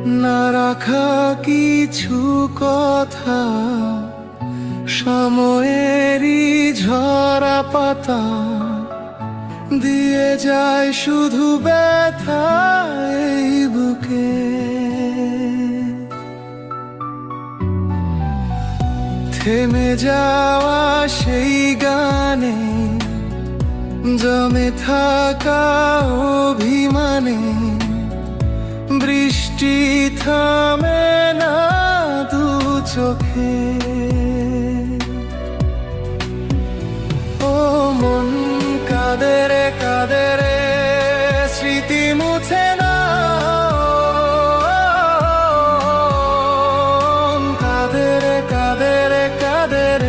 না রাখা কিছু কথা, সময়েরই ঝরা পাতা দিয়ে যায় শুধু ব্যথা এই বুকে। থেমে যাওয়া সেই গানে, জমে থাকা অভিমানে, বৃষ্টি থামে না দু চোখে। ও মন কাঁদে রে কাঁদে রে, স্মৃতি মুছে না। কাঁদে রে কাঁদে রে কাঁদে রে,